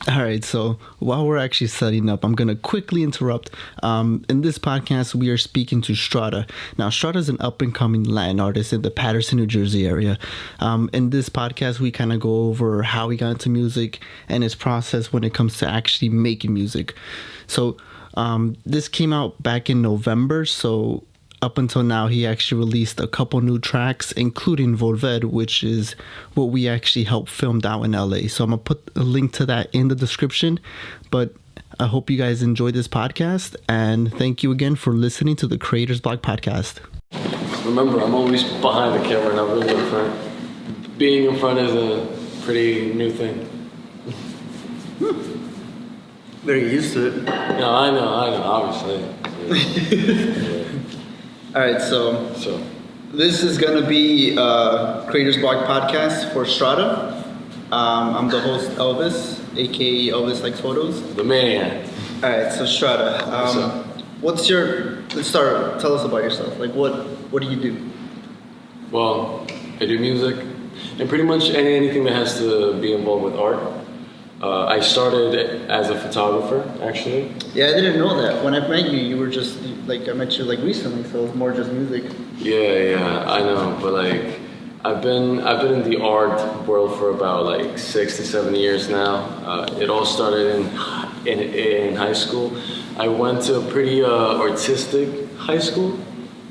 All right, so while we're actually setting up, I'm going to quickly interrupt. In this podcast, we are speaking to Strada. Now, Strada is an up-and-coming Latin artist in the Paterson, New Jersey area. In this podcast, we kind of go over how he got into music and his process when it comes to actually making music. So this came out back in November, so up until now, he actually released a couple new tracks, including VOLVER, which is what we actually helped filmed out in LA. So I'm going to put a link to that in the description. But I hope you guys enjoyed this podcast. And thank you again for listening to the Creators Bloc podcast. Remember, I'm always behind the camera, not really in front. Being in front is a pretty new thing. Very used to it. No, I know, obviously. Yeah. All right, so this is going to be Creators Bloc podcast for Strada. I'm the host, Elvis, aka Elvislikesphotos. The man. All right, so Strada, let's start. Tell us about yourself. Like, what do you do? Well, I do music and pretty much anything that has to be involved with art. I started as a photographer, actually. Yeah, I didn't know that. When I met you, you were just I met you recently, so it was more just music. Yeah, I know, but I've been in the art world for about 6 to 7 years now. It all started in high school. I went to a pretty artistic high school.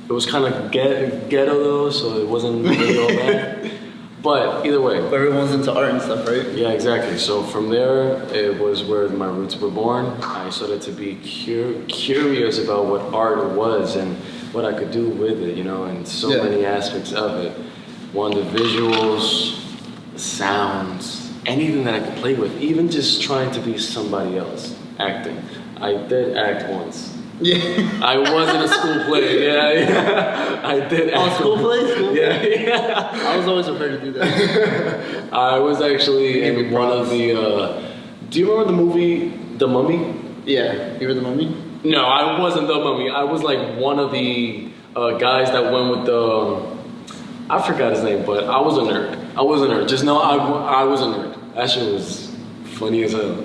It was kind of ghetto though, so it wasn't really all bad. But either way. But everyone's into art and stuff, right? Yeah, exactly. So from there, it was where my roots were born. I started to be curious about what art was and what I could do with it, and so many aspects of it. One, the visuals, the sounds, anything that I could play with, even just trying to be somebody else, acting. I did act once. Yeah. I was in a school play. Yeah. I did. School play? Yeah. I was always afraid to do that. I was actually in one of the. Do you remember the movie The Mummy? Yeah. You were the Mummy? No, I wasn't the Mummy. I was one of the guys that went with the. I forgot his name, but I was a nerd. Just know I was a nerd. That shit was funny as hell.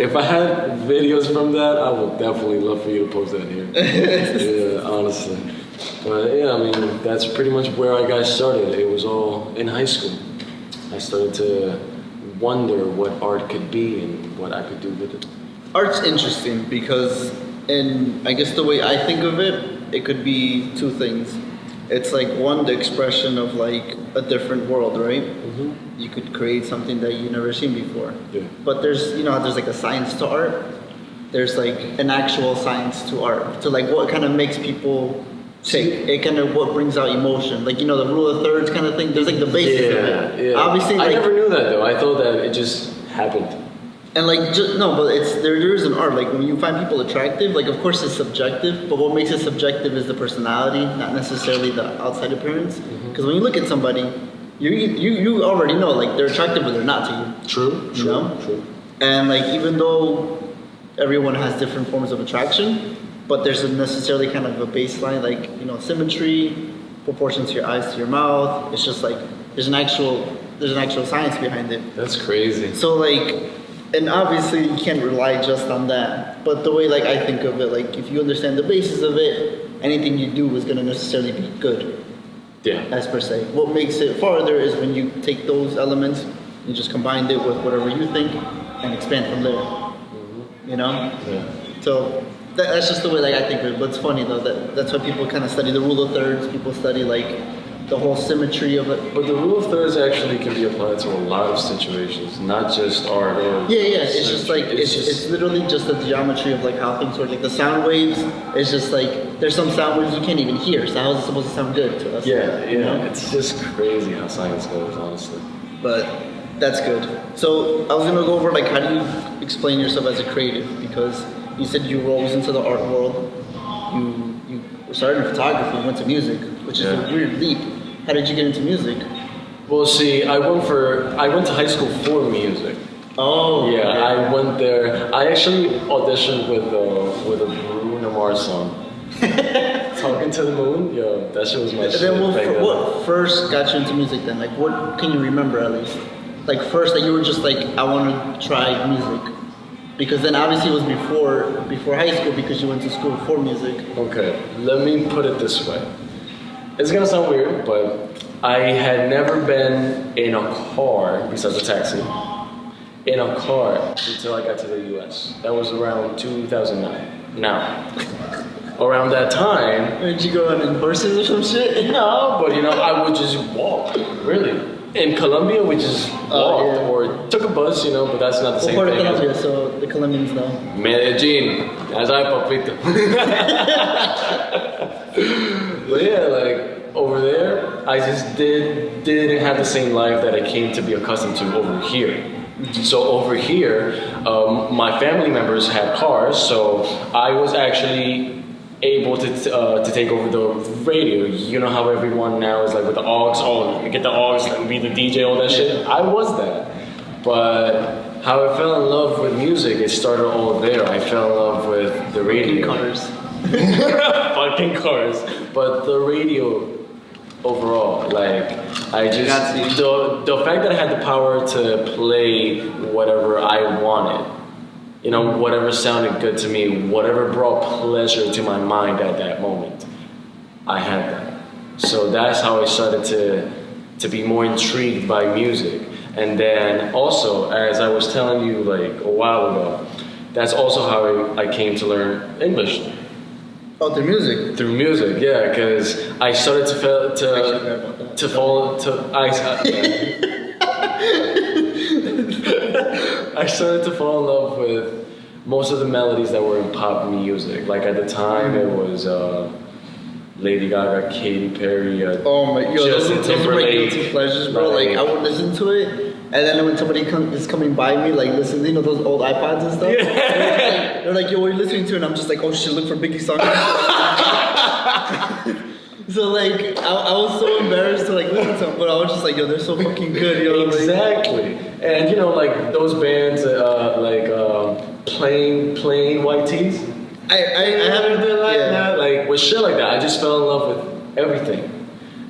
If I had videos from that, I would definitely love for you to post that here. Yeah, honestly. But yeah, I mean, that's pretty much where I got started. It was all in high school. I started to wonder what art could be and what I could do with it. Art's interesting because, I guess the way I think of it, it could be two things. It's one, the expression of a different world, right? Mm-hmm. You could create something that you've never seen before. Yeah. But there's a science to art. There's an actual science to art. To what kind of makes people tick. It kind of what brings out emotion. The rule of thirds kind of thing. There's the basis of it. Yeah. Obviously, I never knew that though. I thought that it just happened. And but there is an art. When you find people attractive, of course it's subjective, but what makes it subjective is the personality, not necessarily the outside appearance. Because when you look at somebody, you already know they're attractive or they're not to you. True. And even though everyone has different forms of attraction, but there's necessarily kind of a baseline, symmetry, proportion to your eyes to your mouth. It's just there's an actual science behind it. That's crazy. So and obviously you can't rely just on that. But the way I think of it, if you understand the basis of it, anything you do is going to necessarily be good. Yeah. As per se. What makes it farther is when you take those elements, you just combine it with whatever you think and expand from there. Mm-hmm. Yeah. So that's just the way I think of it. But it's funny though that's why people kind of study the rule of thirds. People study the whole symmetry of it. But the rule of thirds actually can be applied to a lot of situations, not just art or. Yeah. It's just it's literally just the geometry of how things work. The sound waves. It's just there's some sound waves you can't even hear. So how is it supposed to sound good to us? Yeah. It's just crazy how science goes, honestly. But that's good. So I was gonna go over how do you explain yourself as a creative, because you said you were always into the art world. You started in photography, went to music, which is a weird leap. How did you get into music? Well, see, I went to high school for music. Oh. Yeah, okay. I went there. I actually auditioned with a Bruno Mars song. Talking to the Moon, yo, that shit was my shit. And then what first got you into music then? What can you remember at least? First that you were just I want to try music. Because then obviously it was before high school because you went to school for music. Okay, let me put it this way. It's gonna sound weird, but I had never been in a car, besides a taxi, in a car until I got to the US. That was around 2009. Now, around that time... Did you go out in horses or some shit? No, but I would just walk, really. In Colombia, we just walked or took a bus, but that's not the same part thing. Of Colombia, so the Colombians know. Medellin, as I papito. But yeah, over there, I just didn't have the same life that I came to be accustomed to over here. Mm-hmm. So over here, my family members had cars, so I was actually able to take over the radio. You know how everyone now is like with the aux, you get the aux and be the DJ, all that shit. I was that, but how I fell in love with music, it started all there. I fell in love with the radio. Fucking cars, but the radio overall, like I just the fact that I had the power to play whatever I wanted. Whatever sounded good to me, whatever brought pleasure to my mind at that moment, I had that. So that's how I started to be more intrigued by music. And then also, as I was telling you like a while ago, that's also how I came to learn English. Oh, through music? Through music, yeah, because I started I started to fall in love with most of the melodies that were in pop music. Like at the time, it was Lady Gaga, Katy Perry, Justin those Timberlake. are my guilty pleasures, bro. Like I would listen to it, and then when somebody is coming by me, like listen, those old iPods and stuff. Yeah. They're like, yo, what are you listening to? And I'm just like, oh shit, look for Biggie songs. So like, I was so embarrassed to like listen to them, but I was just like, yo, they're so fucking good, Exactly. And like those bands, plain white tees. I haven't been like that. Like with shit like that, I just fell in love with everything.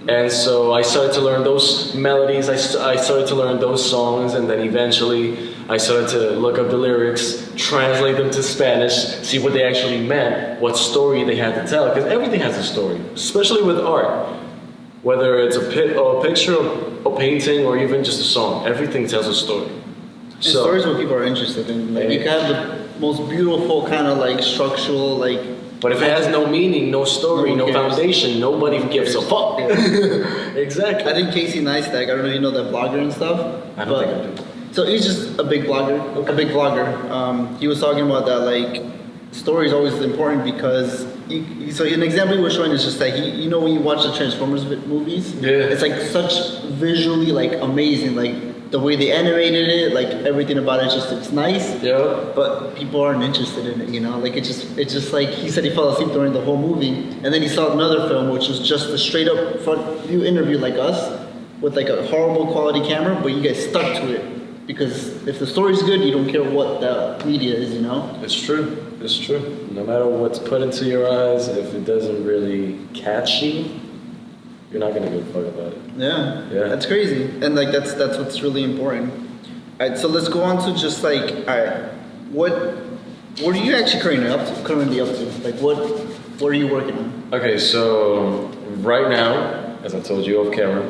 And so I started to learn those melodies. I started to learn those songs, and then eventually I started to look up the lyrics, translate them to Spanish, see what they actually meant, what story they had to tell. Because everything has a story, especially with art. Whether it's a picture, a painting, or even just a song, everything tells a story. And stories what people are interested in. Like you can have the most beautiful kind of like structural like. But if it has no meaning, no story, no foundation, nobody gives a fuck. Yeah. Exactly. I think Casey Neistat, I don't know if you know that blogger and stuff. I don't think I do. So he's just a big blogger. Okay. A big vlogger. He was talking about that like story is always important because so an example he was showing is just that when you watch the Transformers movies, it's like such visually like amazing, like the way they animated it, like everything about it just looks nice. Yeah. But people aren't interested in it, like it's just like he said he fell asleep during the whole movie, and then he saw another film which was just a straight up front view interview like us, with like a horrible quality camera, but you guys stuck to it because if the story's good, you don't care what the media is, It's true. It's true. No matter what's put into your eyes, if it doesn't really catch you, you're not gonna give a fuck about it. Yeah. That's crazy, and like that's what's really important. All right, so let's go on to just like, all right, what are you actually currently up to? Like what are you working on? Okay, so right now, as I told you off camera,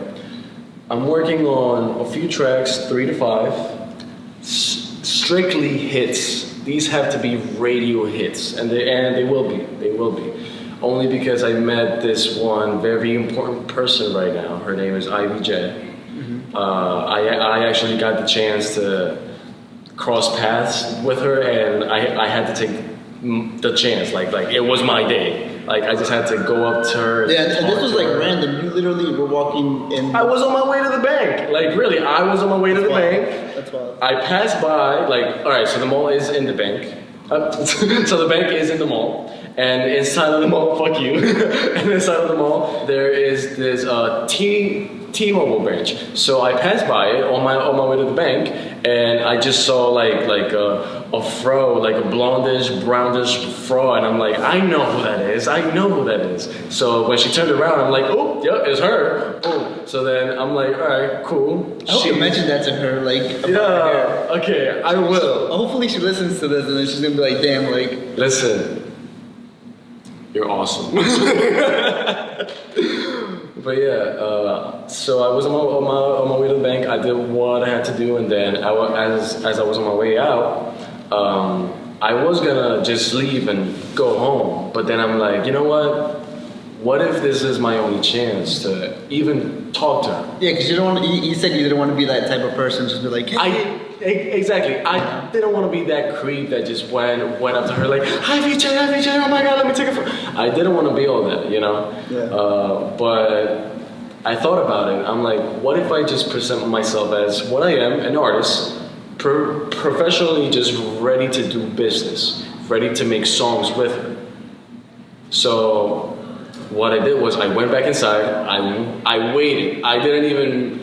I'm working on a few tracks, 3 to 5, strictly hits. These have to be radio hits, and they will be. They will be. Only because I met this one very important person right now. Her name is Ivy J. Mm-hmm. I actually got the chance to cross paths with her, and I had to take the chance. Like it was my day. Like I just had to go up to her. Yeah, and this was like random. You literally were walking in. I was on my way to the bank. Like really, I was on my way to the bank. That's wild. I passed by. Like all right, so the mall is in the bank. So the bank is in the mall. And inside of the mall, fuck you. And inside of the mall, there is this T-Mobile branch. So I passed by it on my way to the bank, and I just saw like a fro, like a blondish, brownish fro, and I'm like, I know who that is. I know who that is. So when she turned around, I'm like, oh, yep, it's her. Oh, so then I'm like, all right, cool. I hope you mentioned that to her, like, about her hair. Okay, I will. So hopefully she listens to this and then she's gonna be like, damn, like. Listen, you're awesome. But yeah, so I was on my way to the bank. I did what I had to do, and then as I was on my way out, I was gonna just leave and go home. But then I'm like, you know what? What if this is my only chance to even talk to her? Yeah, because you don't want to. You said you didn't want to be that type of person, just be like, hey. Exactly. I didn't want to be that creep that just went up to her like, hi VJ, oh my god, let me take a photo. I didn't want to be all that, you know? Yeah. But I thought about it. I'm like, what if I just present myself as what I am, an artist, professionally just ready to do business, ready to make songs with her. So what I did was I went back inside, I waited. I didn't even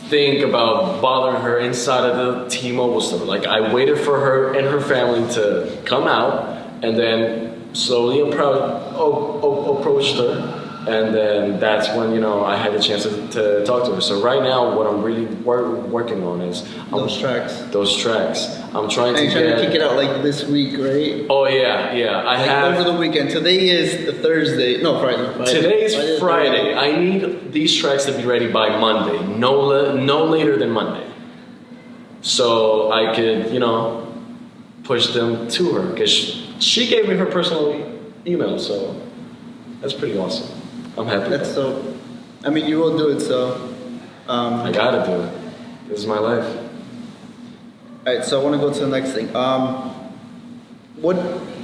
think about bothering her inside of the T-Mobile store. Like, I waited for her and her family to come out, and then slowly approached her, and then that's when, you know, I had the chance to talk to her. So right now, what I'm really working on is Those tracks. I'm trying to kick it out like this week, right? Oh yeah. I like have over the weekend. Today is Thursday. No, Friday. Today is Friday. I need these tracks to be ready by Monday. No later than Monday. So I could, you know, push them to her, because she gave me her personal email. So that's pretty awesome. I'm happy. That's so. I mean, you will do it. So. I gotta do it. This is my life. All right, so I want to go to the next thing.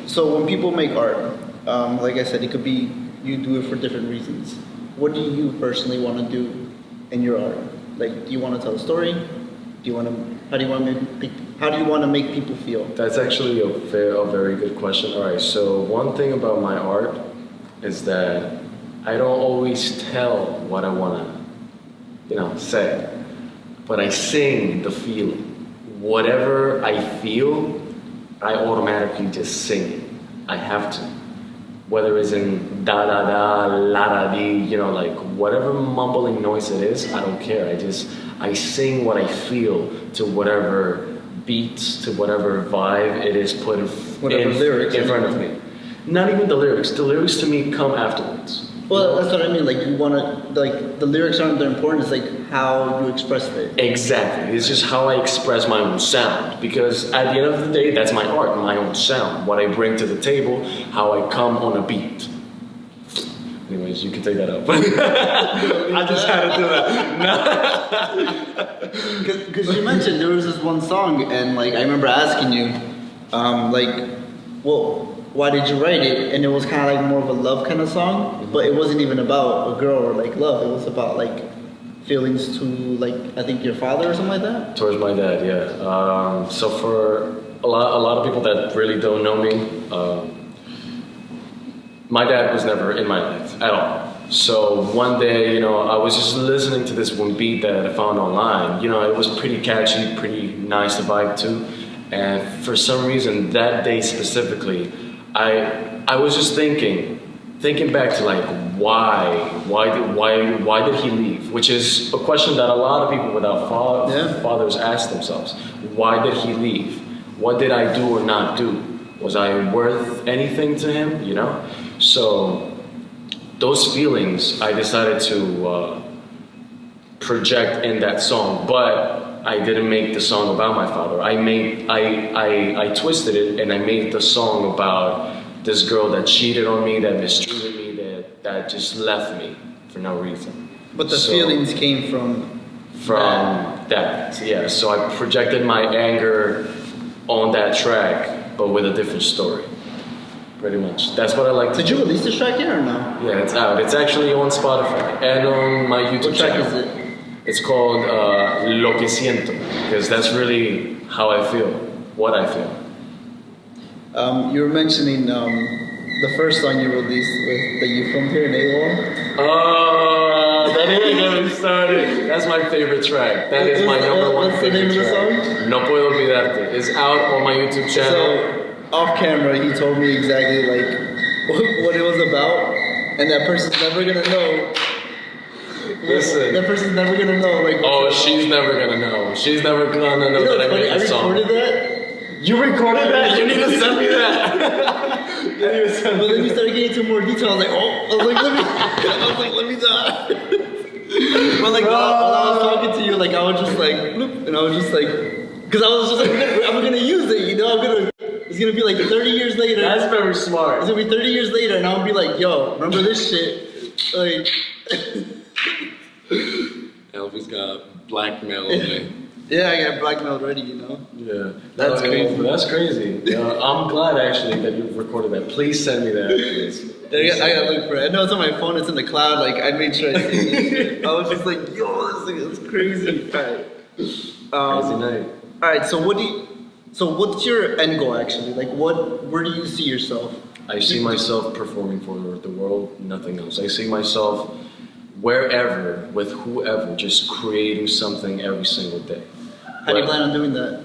So when people make art, like I said, it could be you do it for different reasons. What do you personally want to do in your art? Like, do you want to tell a story? How do you want to make people feel? That's actually a very good question. All right, so one thing about my art is that I don't always tell what I want to, you know, say, but I sing the feeling. Whatever I feel, I automatically just sing it. I have to. Whether it's in da da da, la da di, you know, like whatever mumbling noise it is, I don't care. I sing what I feel to whatever beats, to whatever vibe it is put in front of me. Not even the lyrics. The lyrics to me come afterwards. Well, that's what I mean. Like, you want to, like, the lyrics aren't that important. It's like how you express it. Exactly. It's just how I express my own sound. Because at the end of the day, that's my art, my own sound. What I bring to the table, how I come on a beat. Anyways, you can take that out. I just had to do that. Because you mentioned there was this one song, and like I remember asking you, why did you write it? And it was kind of like more of a love kind of song, but it wasn't even about a girl or like love. It was about like feelings to, like, I think your father or something like that. Towards my dad, yeah. So for a lot of people that really don't know me, my dad was never in my life at all. So one day, you know, I was just listening to this one beat that I found online. You know, it was pretty catchy, pretty nice to vibe to. And for some reason, that day specifically, I was just thinking back to like why did he leave? Which is a question that a lot of people without fathers ask themselves. Why did he leave? What did I do or not do? Was I worth anything to him? You know? So those feelings I decided to project in that song, but I didn't make the song about my father. I twisted it and I made the song about this girl that cheated on me, that mistreated me, that just left me for no reason. But the feelings came from that. Yeah. So I projected my anger on that track, but with a different story. Pretty much. That's what I like to do. Did you release this track yet or no? Yeah, it's out. It's actually on Spotify and on my YouTube channel. What track is it? It's called Lo que siento, because that's really how I feel, what I feel. You were mentioning The first song you released that you filmed here in AWOL? That ain't get me started. That's my favorite track. That is my number one favorite track. What's the name of the song? No Puedo Olvidarte. It's out on my YouTube channel. So, off camera, he told me exactly like what it was about, and that person's never gonna know. Listen. That person's never gonna know. Like, oh, she's never gonna know. She's never gonna know that I made a song. I recorded that. You recorded that? You need to send me that. But then you started getting into more detail. I was like, let me die. But like, while I was talking to you, like, I was just like, bloop, and I was just like, because I was just like, I'm gonna use it, you know, it's gonna be like 30 years later. That's very smart. It's gonna be 30 years later, and I'll be like, yo, remember this shit? Like, Elvis got blackmailed me. Yeah, I got blackmailed already, you know? Yeah, that's crazy. That's crazy. I'm glad actually that you recorded that. Please send me that. I gotta look for it. I know it's on my phone, it's in the cloud, like I made sure I see it. I was just like, yo, this thing is crazy. Alright. Crazy night. Alright, so what's your end goal actually? Like where do you see yourself? I see myself performing for the world, nothing else. I see myself wherever, with whoever, just creating something every single day. How do you plan on doing that?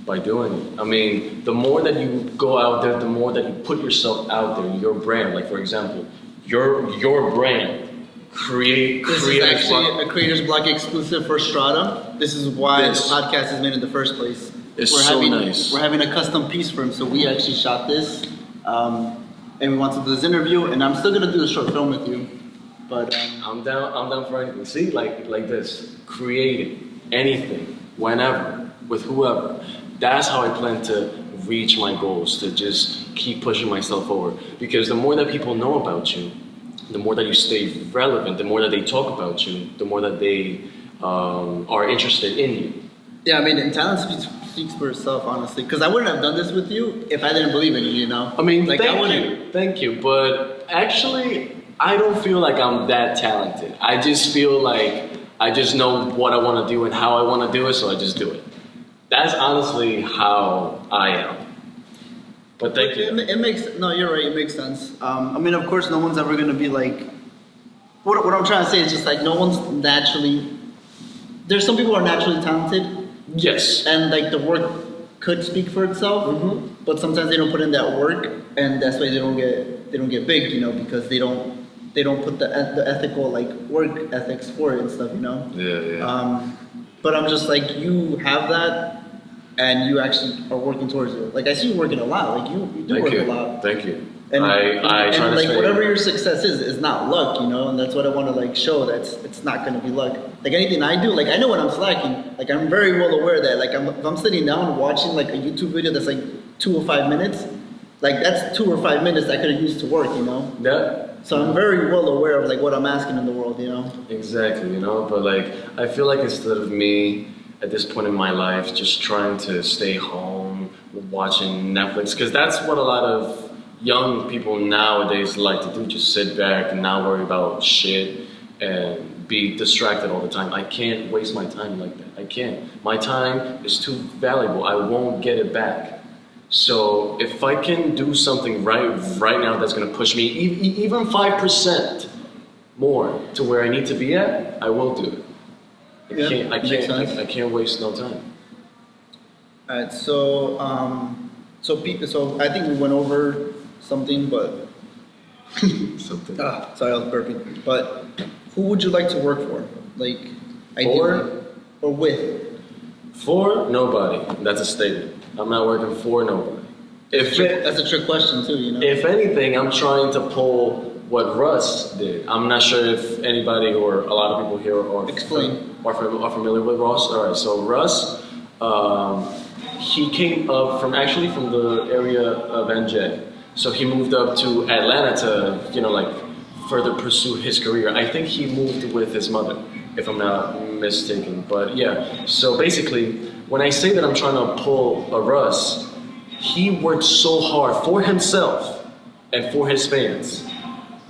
By doing it. I mean, the more that you go out there, the more that you put yourself out there, your brand. Like for example, your brand. This is actually a Creator's Block exclusive for Strada. This is why the podcast is made in the first place. It's nice. We're having a custom piece for him, so we actually shot this, and we want to do this interview, and I'm still gonna do a short film with you. But I'm down for anything. See, like this, creating anything, whenever, with whoever. That's how I plan to reach my goals, to just keep pushing myself forward. Because the more that people know about you, the more that you stay relevant, the more that they talk about you, the more that they are interested in you. Yeah, I mean, and talent speaks for itself, honestly. Because I wouldn't have done this with you if I didn't believe in you, you know? I mean, like, thank you. But actually, I don't feel like I'm that talented. I just feel like I just know what I want to do and how I want to do it, so I just do it. That's honestly how I am. But thank you. No, you're right, it makes sense. I mean, of course, no one's ever going to be like, what I'm trying to say is just like, no one's naturally, there's some people who are naturally talented. Yes. And like the work could speak for itself, but sometimes they don't put in that work, and that's why they don't get big, you know, because they don't put the ethical like work ethics for it and stuff, you know. Yeah. But I'm just like, you have that, and you actually are working towards it. Like I see you working a lot. Like you do work a lot. Thank you. And I try to like stay. Whatever your success is not luck, you know, and that's what I want to like show. It's not gonna be luck. Like anything I do, like I know when I'm slacking. Like I'm very well aware that like if I'm sitting down watching like a YouTube video that's like 2 or 5 minutes, like that's 2 or 5 minutes I could have used to work, you know. Yeah. So I'm very well aware of like what I'm asking in the world, you know. Exactly, you know. But like I feel like instead of me at this point in my life just trying to stay home watching Netflix, because that's what a lot of young people nowadays like to do, just sit back and not worry about shit and be distracted all the time. I can't waste my time like that. I can't. My time is too valuable. I won't get it back. So if I can do something right now that's going to push me even 5% more to where I need to be at, I will do it. I can't waste no time. All right, so I think we went over something, but something. Sorry, I was burping. But who would you like to work for? Like, ideally, or with? For nobody. That's a statement. I'm not working for nobody. That's a trick question too, you know. If anything, I'm trying to pull what Russ did. I'm not sure if anybody or a lot of people here are familiar with Russ. All right, so Russ, he came up from the area of NJ. So he moved up to Atlanta to, further pursue his career. I think he moved with his mother, if I'm not mistaken. But yeah, so basically, when I say that I'm trying to pull a Russ, he worked so hard for himself and for his fans.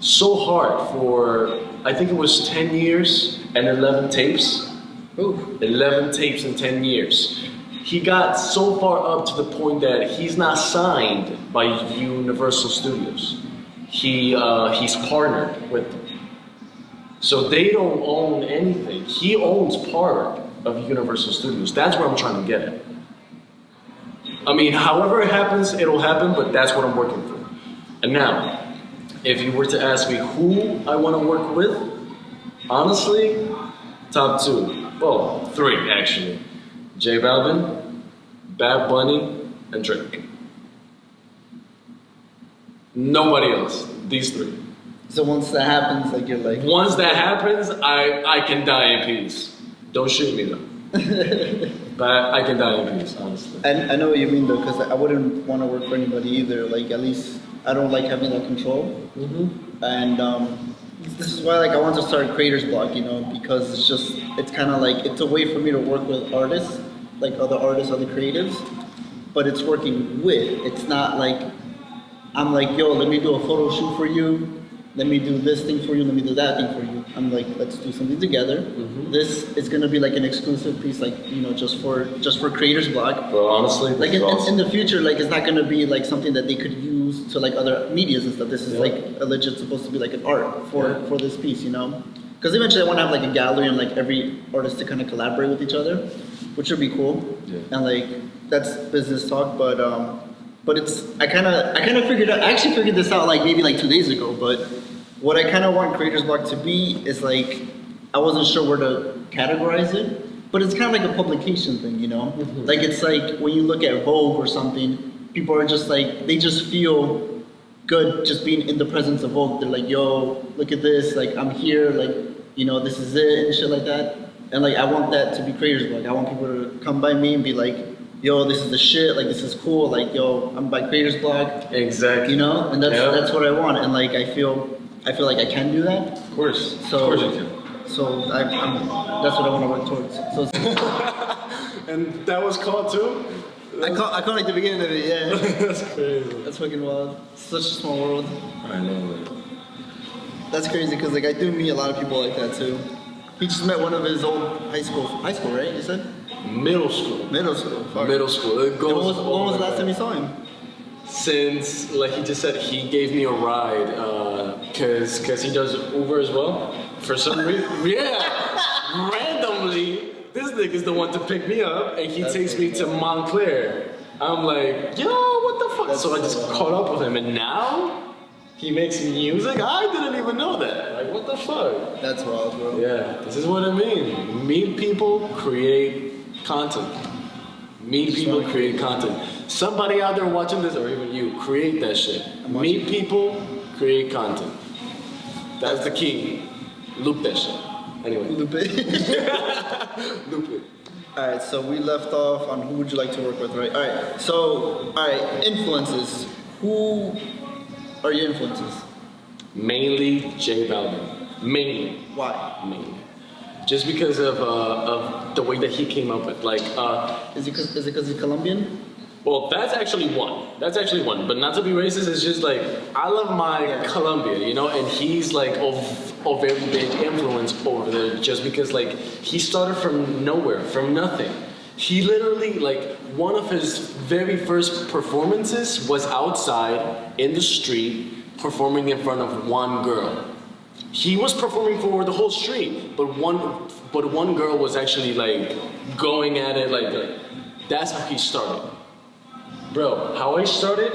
So hard for, I think it was 10 years and 11 tapes. Ooh. 11 tapes in 10 years. he got so far up to the point that he's not signed by Universal Studios. He's partnered with them. So they don't own anything. He owns part of Universal Studios. That's where I'm trying to get at. I mean, however it happens, it'll happen, but that's what I'm working for. And now, if you were to ask me who I want to work with, honestly, top two. Well, three actually. J Balvin, Bad Bunny, and Drake. Nobody else. These three. So once that happens, like you're like. Once that happens, I can die in peace. Don't shoot me though. But I can die in peace, honestly. And I know what you mean though, because I wouldn't want to work for anybody either. Like at least I don't like having that control. Mm-hmm. And this is why like I want to start Creators Bloc, you know, because it's kind of like it's a way for me to work with artists, like other artists, other creatives, but it's working with. It's not like I'm like, yo, let me do a photo shoot for you. Let me do this thing for you, let me do that thing for you. I'm like, let's do something together. Mm-hmm. This is gonna be like an exclusive piece, like, you know, just for Creators Bloc. Well, honestly, like in the future, like it's not gonna be like something that they could use to like other medias and stuff. This is like a legit supposed to be like an art for this piece, you know? Because eventually I want to have like a gallery and like every artist to kind of collaborate with each other, which would be cool. Yeah. And like that's business talk, but it's I kind of figured out. I actually figured this out like maybe like 2 days ago. But what I kind of want Creators Bloc to be is like I wasn't sure where to categorize it, but it's kind of like a publication thing, you know. Mm-hmm. Like it's like when you look at Vogue or something, people are just like they just feel good just being in the presence of Vogue. They're like, yo, look at this. Like I'm here. Like you know, this is it and shit like that. And like I want that to be Creators Bloc. I want people to come by me and be like, yo, this is the shit, like this is cool, like yo, I'm by Creators Bloc. Exactly. You know? And that's what I want. And like I feel like I can do that. Of course. So, of course you can. So that's what I want to work towards. So and that was called too? I caught like the beginning of it, yeah. That's crazy. That's fucking wild. Such a small world. I know it. That's crazy because like I do meet a lot of people like that too. He just met one of his old high school, right? You said? Middle school. Fuck. Middle school. It goes. When was the last time you saw him? Since, like he just said, he gave me a ride, cause he does Uber as well. For some reason, yeah, randomly, this nigga's the one to pick me up, and he takes me to Montclair. I'm like, yo, what the fuck? So I just caught up with him, and now he makes music. I didn't even know that. Like, what the fuck? That's wild, bro. Yeah, this is what I mean. Meet people, create content. Meet people, create content. Somebody out there watching this, or even you, create that shit. Meet people, create content. That's the key. Loop that shit. Anyway. Loop it. Loop it. Alright, so we left off on who would you like to work with, right? Alright, influences. Who are your influences? Mainly J Balvin. Mainly. Why? Mainly. Just because of the way that he came up with, like. Is it because he's Colombian? Well, that's actually one. But not to be racist, it's just like I love my Colombia, you know, and he's like a very big influence over there, just because like he started from nowhere, from nothing. He literally like one of his very first performances was outside in the street, performing in front of one girl. He was performing for the whole street, but one girl was actually like going at it like that. That's how he started. Bro, how I started,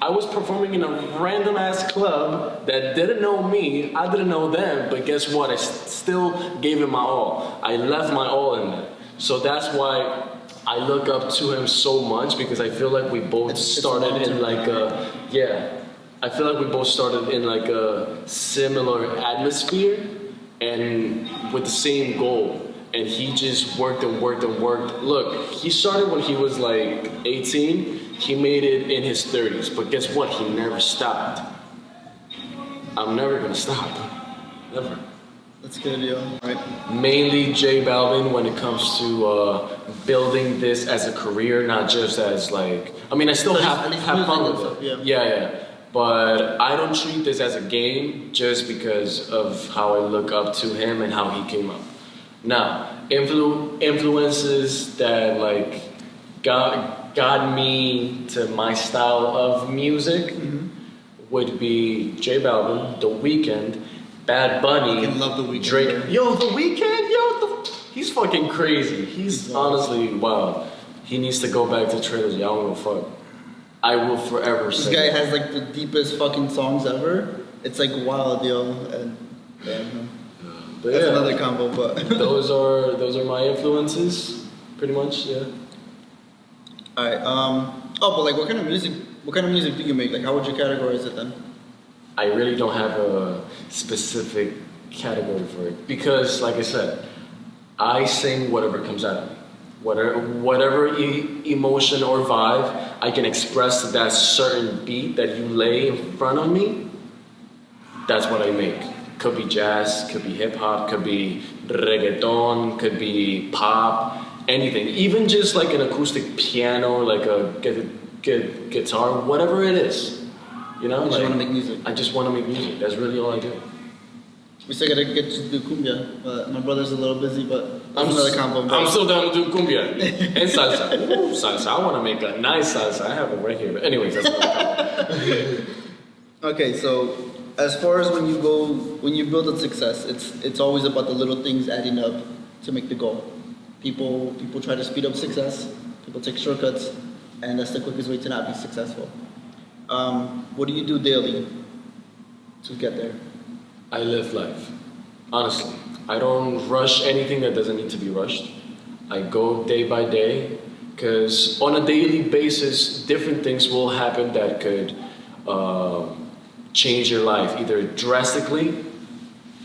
I was performing in a random ass club that didn't know me, I didn't know them, but guess what? I still gave it my all. I left my all in there. So that's why I look up to him so much, because I feel like we both started in like a, I feel like we both started in like a similar atmosphere and with the same goal. And he just worked and worked and worked. Look, he started when he was like 18. He made it in his 30s. But guess what? He never stopped. I'm never gonna stop. Never. That's good, yo. All right. Mainly J Balvin when it comes to building this as a career, not just as like, I mean, I still have fun with it. Yeah. But I don't treat this as a game just because of how I look up to him and how he came up. Now, influences that like got me to my style of music would be J Balvin, The Weeknd, Bad Bunny, I love The Weeknd. Drake. Yo, The Weeknd, he's fucking crazy. He's honestly wild. He needs to go back to Trailers. I don't give a fuck. I will forever say this guy has like the deepest fucking songs ever. It's like wild, yo. And damn, but that's yeah, another combo. But those are my influences, pretty much. Yeah. all right. But like, what kind of music do you make? Like, how would you categorize it then? I really don't have a specific category for it because, like I said, I sing whatever comes out of me. Whatever emotion or vibe I can express to that certain beat that you lay in front of me, that's what I make. Could be jazz, could be hip hop, could be reggaeton, could be pop, anything. Even just like an acoustic piano, like a guitar, whatever it is. You know, You just want to make music. I just want to make music. That's really all I do. We still gotta get to do cumbia, but my brother's a little busy. But that's another combo. I'm still down to do cumbia and salsa. Ooh, salsa. I want to make a nice salsa. I have it right here. But anyways, that's another combo. Okay, so as far as when you build a success, it's always about the little things adding up to make the goal. People try to speed up success. People take shortcuts, and that's the quickest way to not be successful. What do you do daily to get there? I live life. Honestly, I don't rush anything that doesn't need to be rushed. I go day by day, because on a daily basis, different things will happen that could change your life, either drastically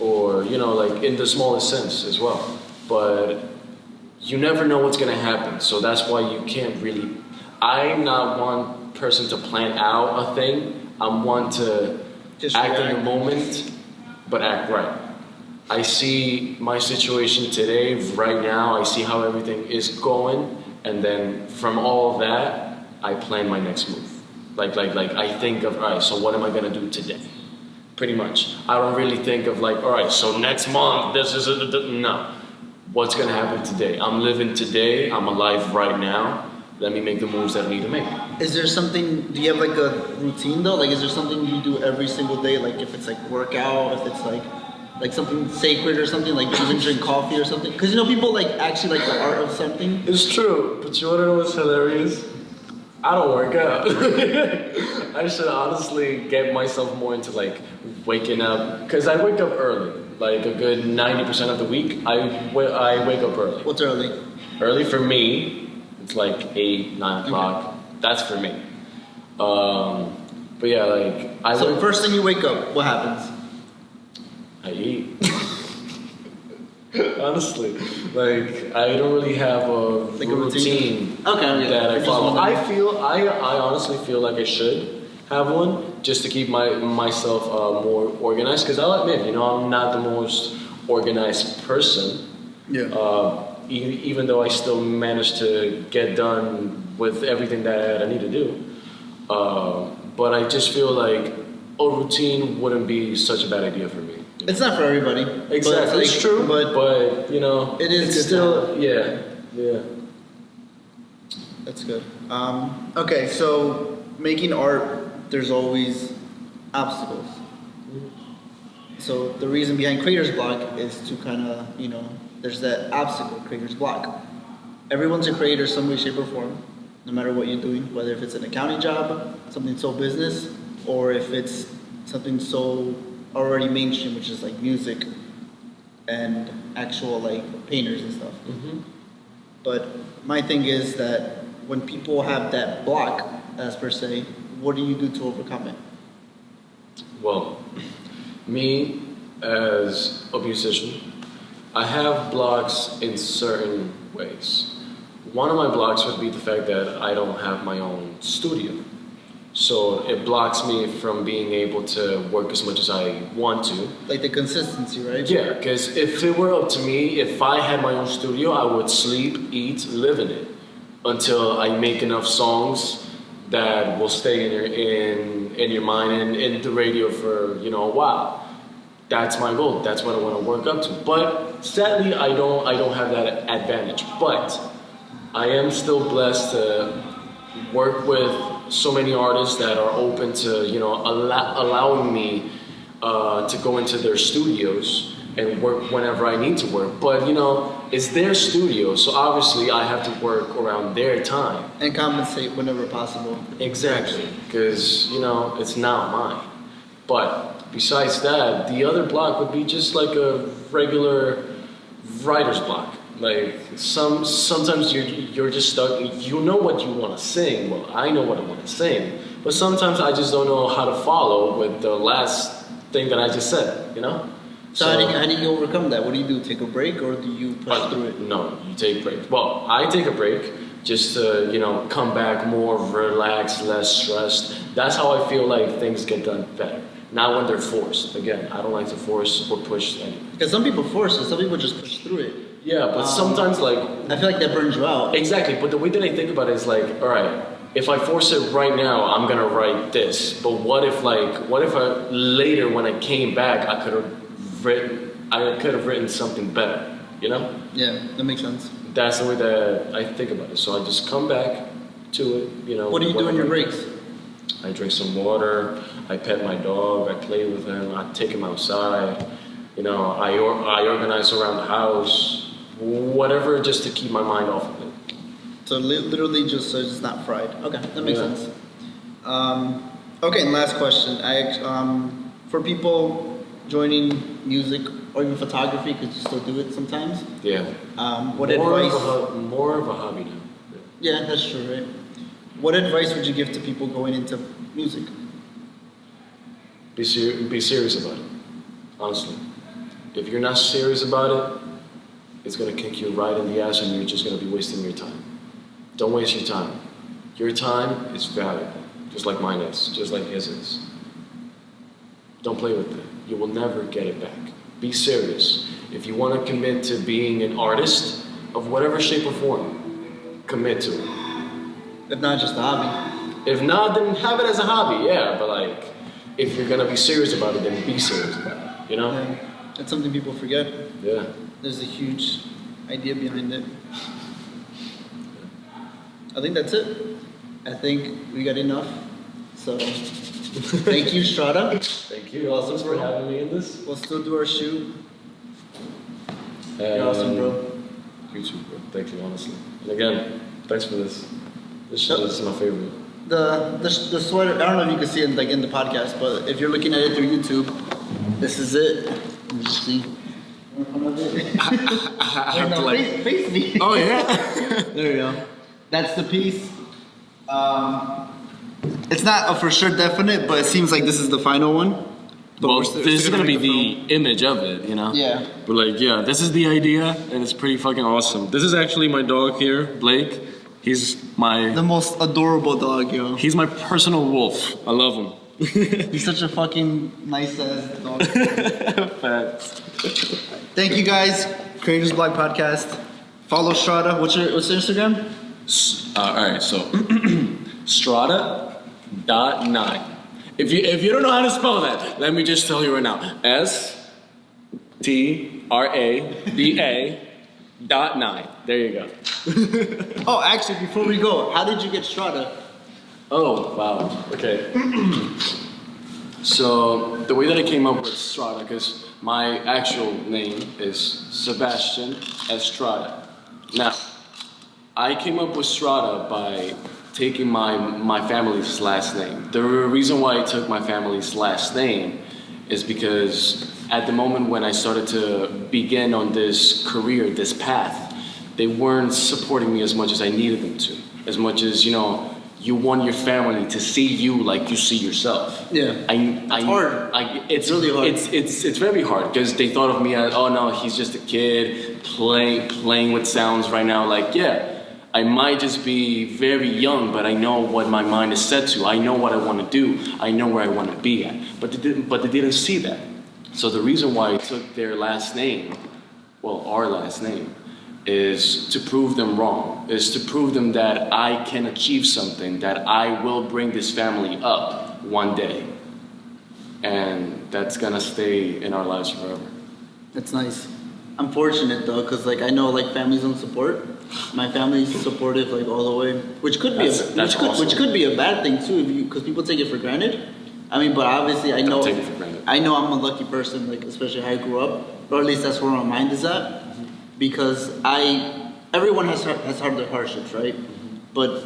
or, like in the smallest sense as well. But you never know what's gonna happen, so that's why you can't really. I'm not one person to plan out a thing. I'm one to Just act react. in the moment, but act right. I see my situation today, right now. I see how everything is going, and then from all of that, I plan my next move. Like I think of, all right, so what am I gonna do today? Pretty much. I don't really think of like, all right, so next month, this is no. What's gonna happen today? I'm living today. I'm alive right now. Let me make the moves that I need to make. Is there something? Do you have like a routine though? Like, is there something you do every single day? Like, if it's like workout, if it's like something sacred or something, like even drink coffee or something. Because people like actually like the art of something. It's true, but you wanna know what's hilarious? I don't work out. I should honestly get myself more into like waking up, because I wake up early. Like a good 90% of the week, I wake up early. What's early? Early for me, it's like 8, 9 o'clock. Okay. That's for me. But yeah, like So first thing you wake up, what happens? I eat. Honestly, like I don't really have a routine Okay, that I just follow. wondering. I honestly feel like I should have one just to keep myself more organized. Because I'll admit, I'm not the most organized person. Yeah. Even though I still manage to get done with everything that I need to do. But I just feel like a routine wouldn't be such a bad idea for me. It's not for everybody. Exactly, it's true, but it is it's still, yeah. that's good. Okay, so making art, there's always obstacles. So the reason behind Creator's Block is to kind of, there's that obstacle, Creator's Block. Everyone's a creator some way, shape, or form, no matter what you're doing, whether if it's an accounting job, something so business, or if it's something so already mainstream, which is like music and actual like painters and stuff. Mm-hmm. But my thing is that when people have that block, as per se, what do you do to overcome it? Well, me as a musician, I have blocks in certain ways. One of my blocks would be the fact that I don't have my own studio. So it blocks me from being able to work as much as I want to. Like the consistency, right? Yeah, because if it were up to me, if I had my own studio, I would sleep, eat, live in it until I make enough songs that will stay in your mind and in the radio for a while. that's my goal. That's what I want to work up to. But sadly, I don't have that advantage. But I am still blessed to work with so many artists that are open to, you know, allowing me to go into their studios and work whenever I need to work. But, you know, it's their studio, so obviously I have to work around their time. And compensate whenever possible. Exactly, because, you know, it's not mine. But besides that, the other block would be just like a regular writer's block. Like, sometimes you're just stuck, you know what you want to sing. Well, I know what I want to sing. But sometimes I just don't know how to follow with the last thing that I just said, you know? So how do you overcome that? What do you do? Take a break, or do you push through it? No, you take breaks. Well, I take a break just to, you know, come back more relaxed, less stressed. That's how I feel like things get done better. Not when they're forced. Again, I don't like to force or push anything. Because some people force it, some people just push through it. Yeah, but sometimes like... I feel like that burns you out. Exactly, but the way that I think about it is like, all right, if I force it right now, I'm gonna write this. But what if later when I came back, I could have written something better, you know? Yeah, that makes sense. That's the way that I think about it. So I just come back to it, you know. What do you do in your breaks? I drink some water, I pet my dog, I play with him, I take him outside, you know, I organize around the house, whatever, just to keep my mind off of it. So literally just so it's not fried. Okay, that makes sense. Okay, and last question. For people joining music or even photography, because you still do it sometimes. Yeah. What advice? More of a hobby now. Yeah, that's true, right? What advice would you give to people going into music? Be serious about it, honestly. If you're not serious about it, it's gonna kick you right in the ass and you're just gonna be wasting your time. Don't waste your time. Your time is valuable, just like mine is, just like his is. Don't play with it. You will never get it back. Be serious. If you want to commit to being an artist of whatever shape or form, commit to it. If not, just a hobby. If not, then have it as a hobby, yeah. But like, if you're gonna be serious about it, then be serious about it. You know? Yeah. That's something people forget. Yeah. There's a huge idea behind it. I think that's it. I think we got enough. So, thank you, Strada. Thank you. Awesome for having me in this. We'll still do our shoot. You're awesome, bro. You too, bro. Thank you, honestly. And again, thanks for this. This is my favorite. The sweater, I don't know if you can see it like in the podcast, but if you're looking at it through YouTube, this is it. You see. I have to like... face me. Oh yeah. There we go. That's the piece. It's not a for sure definite, but it seems like this is the final one. But well, this is gonna be the image of it, you know? Yeah. But like, yeah, this is the idea, and it's pretty fucking awesome. This is actually my dog here, Blake. He's the most adorable dog, yo. He's my personal wolf. I love him. He's such a fucking nice ass dog. Facts. Thank you guys. Creators Bloc Podcast. Follow Strada. What's your Instagram? Alright, so Strada.9. If you don't know how to spell that, let me just tell you right now. STRADA.9. There you go. Oh, actually, before we go, how did you get Strada? Oh, wow. Okay. So, the way that I came up with Strada, because my actual name is Sebastian Estrada. Now, I came up with Strada by taking my family's last name. The reason why I took my family's last name is because at the moment when I started to begin on this career, this path, they weren't supporting me as much as I needed them to. As much as, you know, you want your family to see you like you see yourself. Yeah. It's hard. It's really hard. It's very hard because they thought of me as, oh no, he's just a kid playing with sounds right now. Like, yeah, I might just be very young, but I know what my mind is set to. I know what I want to do. I know where I want to be at. But they didn't see that. So the reason why I took their last name, well, our last name, is to prove them wrong, is to prove them that I can achieve something, that I will bring this family up one day. and that's gonna stay in our lives forever. That's nice. I'm fortunate though, cause like I know like families don't support. My family's supportive like all the way, which could be which could be a bad thing too, if you, cause people take it for granted. I mean, but obviously I know Don't take it for granted. I know I'm a lucky person, like especially how I grew up, or at least that's where my mind is at, because everyone has had their hardships, right? But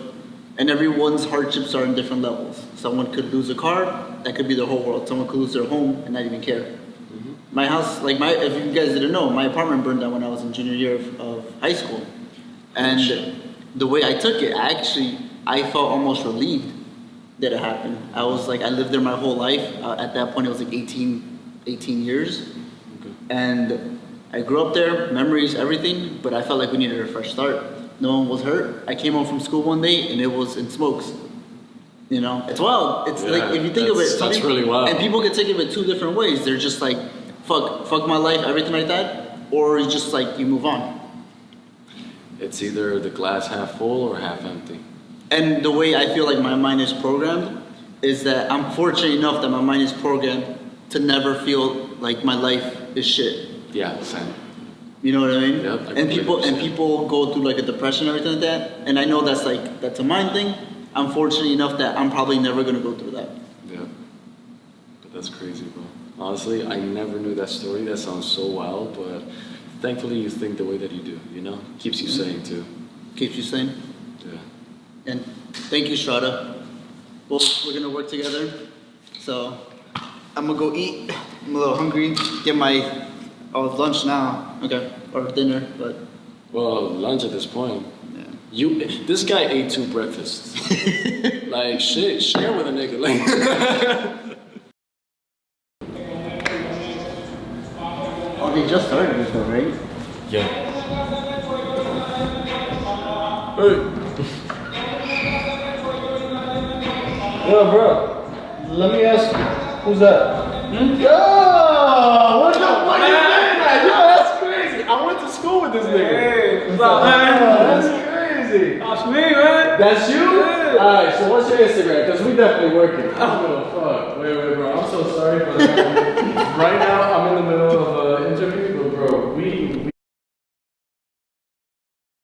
and everyone's hardships are in different levels. Someone could lose a car, that could be their whole world. Someone could lose their home and not even care. My house, like if you guys didn't know, my apartment burned down when I was in junior year of high school. And the way I took it, I felt almost relieved that it happened. I was like, I lived there my whole life. At that point, it was like 18 years. Okay. And I grew up there, memories, everything, but I felt like we needed a fresh start. No one was hurt. I came home from school one day and it was in smokes. You know, it's wild. It's like, if you think of it, that's really wild. And people can take it in two different ways. They're just like, fuck my life, everything like that, or you just like, you move on. It's either the glass half full or half empty. And the way I feel like my mind is programmed is that I'm fortunate enough that my mind is programmed to never feel like my life is shit. Yeah, same. You know what I mean? Yep, and people go through like a depression and everything like that. And I know that's a mind thing. I'm fortunate enough that I'm probably never gonna go through that. Yeah. But that's crazy, bro. Honestly, I never knew that story. That sounds so wild, but thankfully you think the way that you do, you know? Keeps you sane too. Keeps you sane? Yeah. And thank you, Strada. Well, we're gonna work together. So I'm gonna go eat. I'm a little hungry. Get my lunch now. Okay. Or dinner, but Well, lunch at this point. yeah. This guy ate 2 breakfasts. Like shit, share with a nigga. Like Oh, they just started this though, right? yeah. Hey. Yo, bro. Let me ask you, who's that? Yo, what the fuck is that? Yo, that's crazy. I went to school with this nigga. Hey, what's up, man? That's crazy. That's me, man. That's you? Yeah. Alright, so what's your Instagram? Because we definitely working. I don't give a fuck. Wait, bro. I'm so sorry for that. Right now, I'm in the middle of